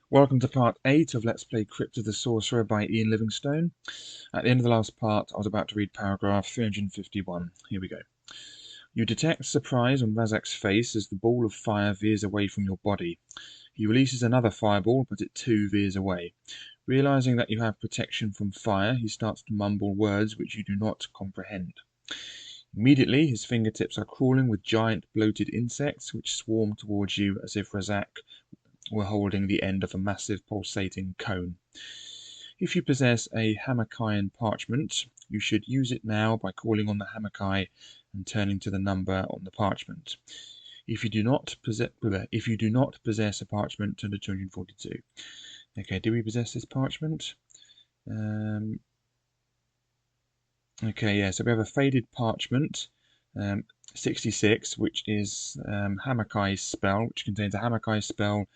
Welcome to part 8 of Let's Play Crypt of the Sorcerer by Ian Livingstone. At the end of the last part, I was about to read paragraph 351. Here we go. You detect surprise on Razak's face as the ball of fire veers away from your body. He releases another fireball, but it too veers away. Realizing that you have protection from fire, he starts to mumble words which you do not comprehend. Immediately, his fingertips are crawling with giant bloated insects which swarm towards you as if Razak were holding the end of a massive pulsating cone. If you possess a Hamakayan parchment, you should use it now by calling on the Hamakai and turning to the number on the parchment. If you do not possess a parchment, turn to 242. Okay, do we possess this parchment? Okay, yeah, so we have a faded parchment, 66, which is Hamakai's spell, which contains a Hamakai spell,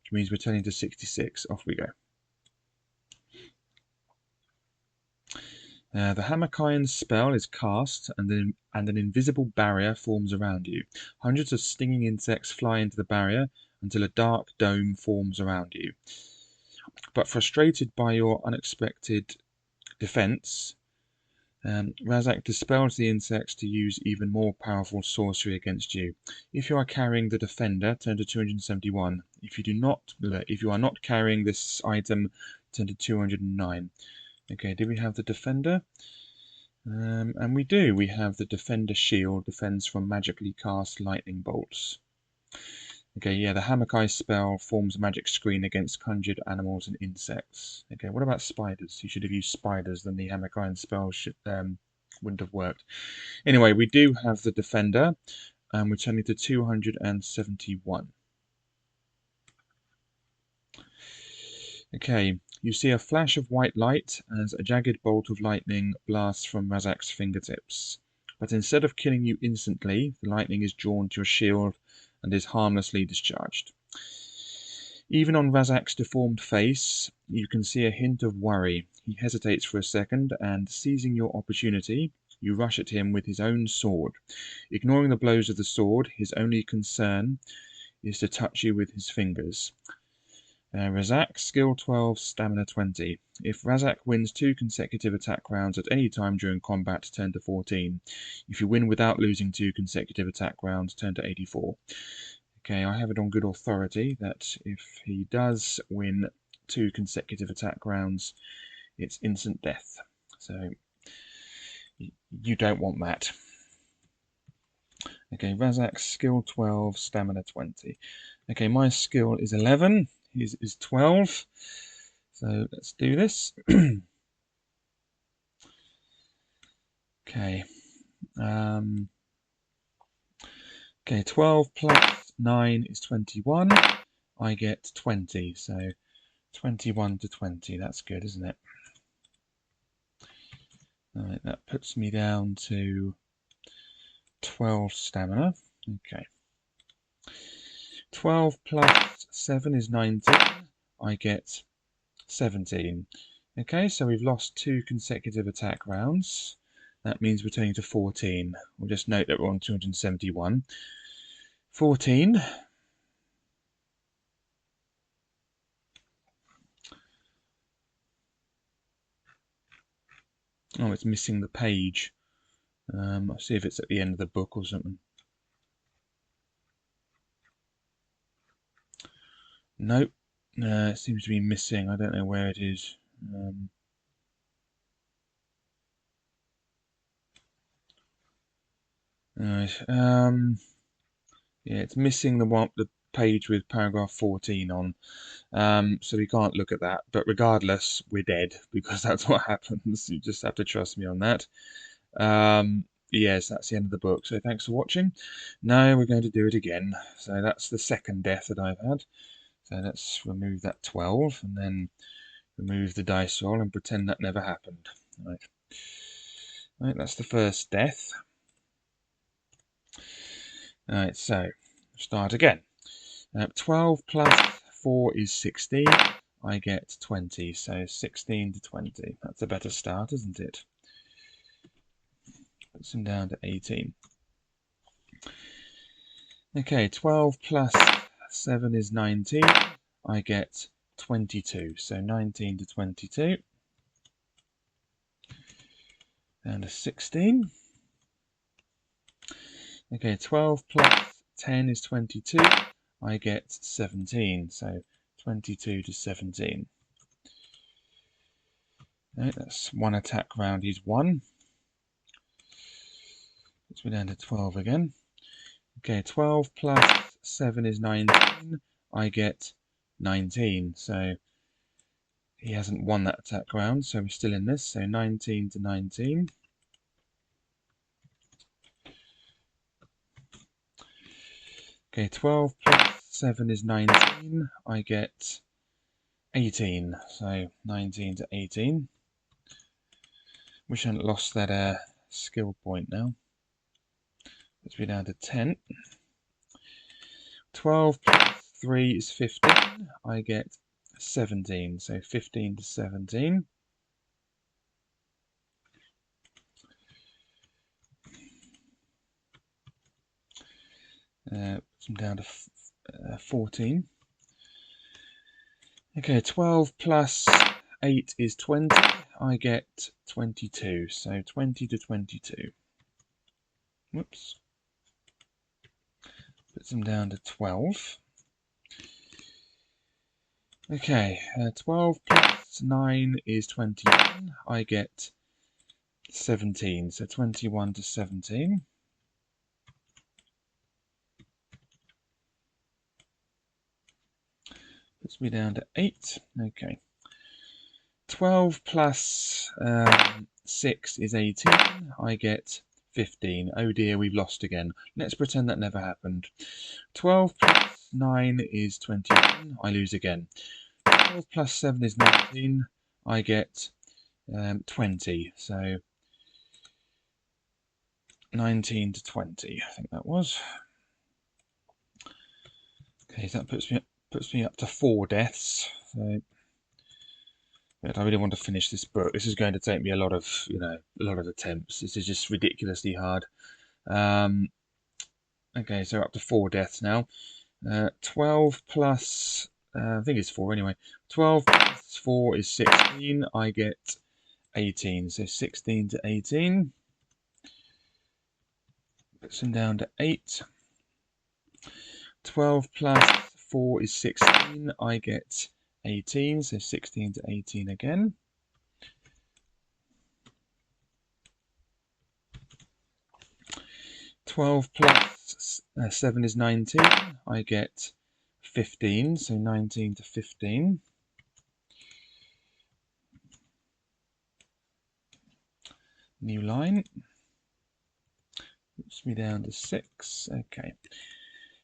which means we're turning to 66. Off we go. The Hamakayan spell is cast, and an invisible barrier forms around you. Hundreds of stinging insects fly into the barrier until a dark dome forms around you. But frustrated by your unexpected defense, Razak dispels the insects to use even more powerful sorcery against you. If you are carrying the defender, turn to 271. If you are not carrying this item, turn to 209. Okay, do we have the defender? And we do. We have the defender shield, defends from magically cast lightning bolts. Okay, yeah, the Hamakai spell forms a magic screen against conjured animals and insects. Okay, what about spiders? You should have used spiders, then the Hamakayan spell wouldn't have worked. Anyway, we do have the defender, and we're turning to 271. Okay, you see a flash of white light as a jagged bolt of lightning blasts from Razak's fingertips. But instead of killing you instantly, the lightning is drawn to your shield and is harmlessly discharged. Even on Razak's deformed face, you can see a hint of worry. He hesitates for a second, and seizing your opportunity, you rush at him with his own sword. Ignoring the blows of the sword, his only concern is to touch you with his fingers. Razak, skill 12, stamina 20. If Razak wins 2 consecutive attack rounds at any time during combat, turn to 14. If you win without losing 2 consecutive attack rounds, turn to 84. Okay, I have it on good authority that if he does win 2 consecutive attack rounds, it's instant death. So you don't want that. Okay, Razak, skill 12, stamina 20. Okay, my skill is 11. His is 12. So let's do this. Okay. Okay, 12 plus 9 is 21. I get 20. So 21 to 20. That's good, isn't it? Alright, that puts me down to 12 stamina. Okay. 12 plus 7 is 19. I get 17. Okay, so we've lost 2 consecutive attack rounds. That means we're turning to 14. We'll just note that we're on 271. 14. Oh, it's missing the page. I'll see if it's at the end of the book or something. Nope. It seems to be missing. I don't know where it is. Right. Yeah, it's missing the page with paragraph 14 on. So we can't look at that. But regardless, we're dead because that's what happens. You just have to trust me on that. Yes, that's the end of the book. So thanks for watching. Now we're going to do it again. So that's the second death that I've had. So let's remove that 12 and then remove the dice roll and pretend that never happened. Right. Right, that's the first death. Alright, so start again. 12 plus 4 is 16. I get 20, so 16 to 20. That's a better start, isn't it? Puts him down to 18. Okay, 12 plus 7 is 19. I get 22. So 19 to 22. Down to 16. Okay, 12 plus 10 is 22. I get 17. So 22 to 17. Right, that's one attack round. He's 1. Puts me down to 12 again. Okay, 12 plus 7 is 19. I get 19. So he hasn't won that attack round, so we're still in this. So 19 to 19. Okay, 12 plus 7 is 19. I get 18. So 19 to 18. Wish I hadn't lost that skill point now. Let's be down to 10. 12 plus 3 is 15. I get 17. So 15 to 17. I'm down to 14. Okay, 12 plus 8 is 20. I get 22. So 20 to 22. Whoops. Puts them down to 12. Okay, 12 plus 9 is 21. I get 17. So 21 to 17. Puts me down to 8. Okay. 12 plus 6 is 18. I get 15. Oh dear, we've lost again. Let's pretend that never happened. 12 plus 9 is 21. I lose again. 12 plus 7 is 19. I get 20. So 19 to 20, I think that was. Okay, so that puts me up to 4 deaths. So but I really want to finish this book. This is going to take me a lot of attempts. This is just ridiculously hard. Okay, so up to 4 deaths now. 12 plus, I think it's 4 anyway. 12 plus 4 is 16. I get 18. So 16 to 18. Puts them down to 8. 12 plus 4 is 16. I get 18. So 16 to 18 again. Twelve plus 7 is 19. I get 15, so 19 to 15. New line. Puts me down to 6. Okay.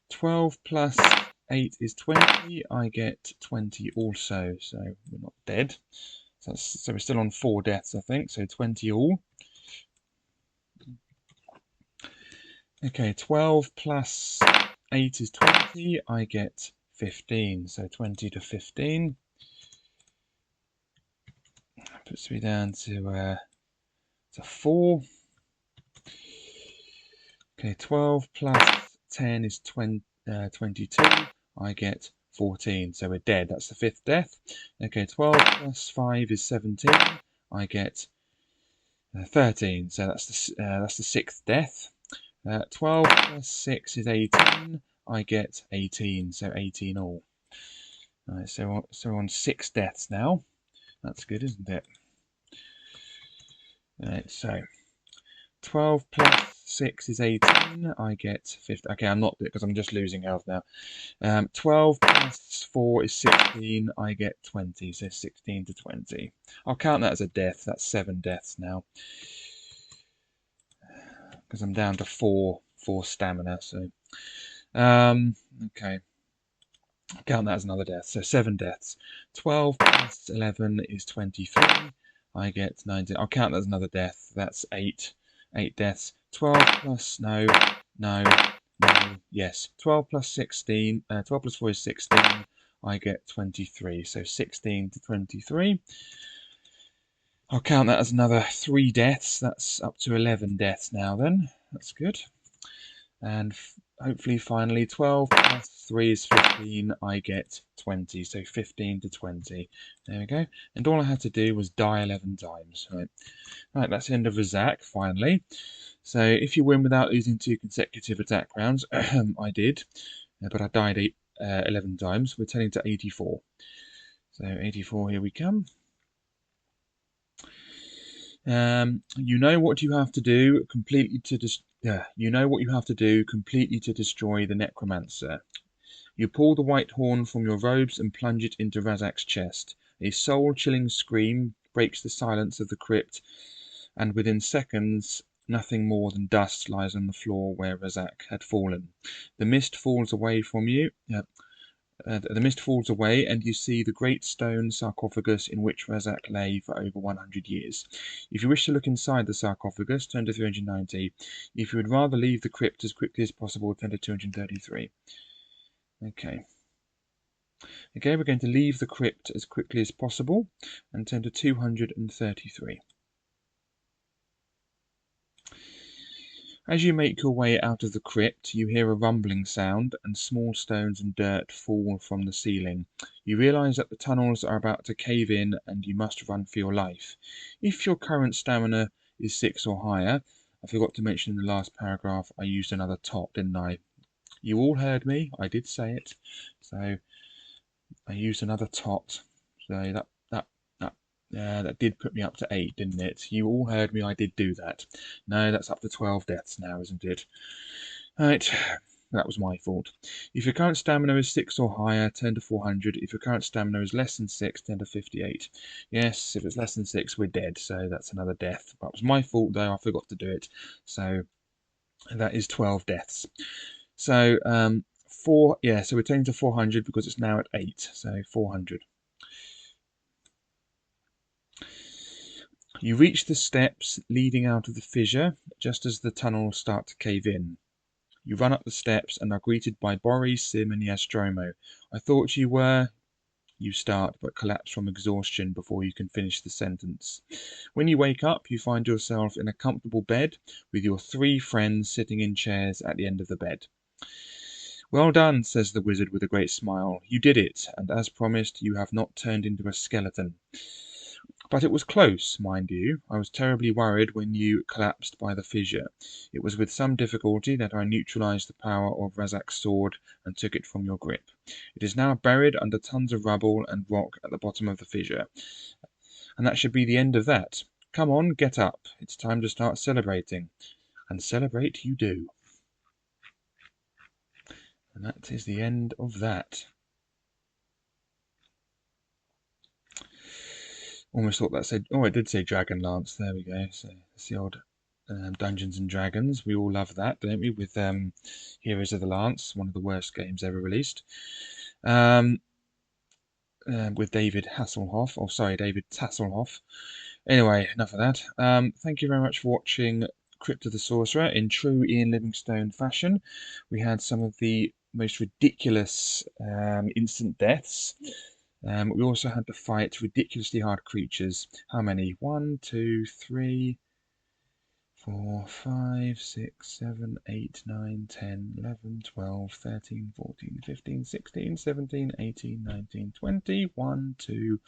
12 plus 8 is 20. I get 20 also, so we're not dead. So we're still on 4 deaths, I think, so 20 all. Okay, 12 plus 8 is 20. I get 15, so 20 to 15. Puts me down to 4. Okay, 12 plus 10 is 22. I get 14, so we're dead. That's the 5th death. Okay, 12 plus 5 is 17. I get 13, so that's the 6th death. 12 plus 6 is 18. I get 18, so 18 all. Alright, so we're on 6 deaths now. That's good, isn't it? Alright, so 12 plus 6 is 18. I get 50. Okay, I'm not, because I'm just losing health now. 12 plus 4 is 16. I get 20, so 16 to 20. I'll count that as a death. That's 7 deaths now. Because I'm down to 4 stamina. So, okay. I'll count that as another death. So 7 deaths. 12 plus 11 is 23. I get 19. I'll count that as another death. That's 8 deaths. 12 plus, no, yes. 12 plus 16, 12 plus 4 is 16. I get 23, so 16 to 23. I'll count that as another 3 deaths. That's up to 11 deaths now then. That's good. And hopefully finally 12 plus 3 is 15. I get 20, so 15 to 20. There we go. And all I had to do was die 11 times. Right, that's the end of Razak, finally. So if you win without losing 2 consecutive attack rounds, I did, but I died 11 times. We're turning to 84. So 84, here we come. You know what you have to do completely to destroy the necromancer. You pull the white horn from your robes and plunge it into Razak's chest. A soul-chilling scream breaks the silence of the crypt, and within seconds, nothing more than dust lies on the floor where Razak had fallen. The mist falls away from you. The mist falls away, and you see the great stone sarcophagus in which Razak lay for over 100 years. If you wish to look inside the sarcophagus, turn to 390. If you would rather leave the crypt as quickly as possible, turn to 233. Okay. Okay, we're going to leave the crypt as quickly as possible and turn to 233. As you make your way out of the crypt, you hear a rumbling sound and small stones and dirt fall from the ceiling. You realise that the tunnels are about to cave in and you must run for your life. If your current stamina is 6 or higher, I forgot to mention in the last paragraph I used another top, didn't I? You all heard me, I did say it. So I used another top. So that did put me up to 8, didn't it? You all heard me, I did do that. No, that's up to 12 deaths now, isn't it? Right, that was my fault. If your current stamina is 6 or higher, turn to 400. If your current stamina is less than 6, turn to 58. Yes, if it's less than 6, we're dead, so that's another death. That was my fault, though, I forgot to do it. So that is 12 deaths. So, so we're turning to 400 because it's now at 8, so 400. You reach the steps leading out of the fissure just as the tunnels start to cave in. You run up the steps and are greeted by Boris, Sim and Yastromo. I thought you were... You start, but collapse from exhaustion before you can finish the sentence. When you wake up, you find yourself in a comfortable bed with your 3 friends sitting in chairs at the end of the bed. Well done, says the wizard with a great smile. You did it, and as promised, you have not turned into a skeleton. But it was close, mind you. I was terribly worried when you collapsed by the fissure. It was with some difficulty that I neutralized the power of Razak's sword and took it from your grip. It is now buried under tons of rubble and rock at the bottom of the fissure. And that should be the end of that. Come on, get up. It's time to start celebrating. And celebrate you do. And that is the end of that. Almost thought that said... Oh, it did say Dragonlance. There we go. So it's the old Dungeons and Dragons. We all love that, don't we? With Heroes of the Lance, one of the worst games ever released. With David Hasselhoff. Oh, sorry, David Tasselhoff. Anyway, enough of that. Thank you very much for watching Crypt of the Sorcerer in true Ian Livingstone fashion. We had some of the most ridiculous instant deaths. We also had to fight ridiculously hard creatures. How many? 1, 2, 3, 4, 5, 6, 7, 8, 9, 10, 11, 12, 13, 14, 15, 16, 17, 18, 19, 20, 1, 2,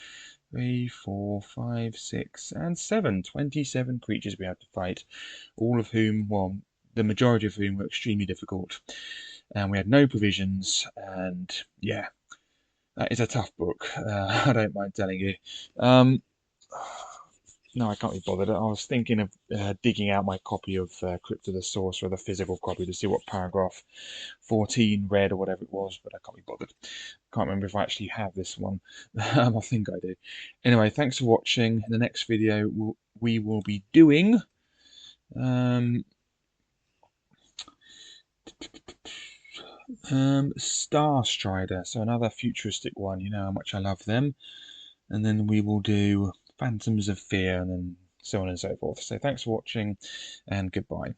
3, 4, 5, 6, and 7. 27 creatures we had to fight, all of whom, well, the majority of whom were extremely difficult. And we had no provisions, and yeah. That is a tough book, I don't mind telling you. No, I can't be bothered. I was thinking of digging out my copy of Crypt of the Sorcerer, the physical copy, to see what paragraph 14 read or whatever it was, but I can't be bothered. Can't remember if I actually have this one. I think I do. Anyway, thanks for watching. In the next video, we will be doing... Star Strider, so another futuristic one. You know how much I love them. And then we will do Phantoms of Fear and then so on and so forth. So thanks for watching and goodbye.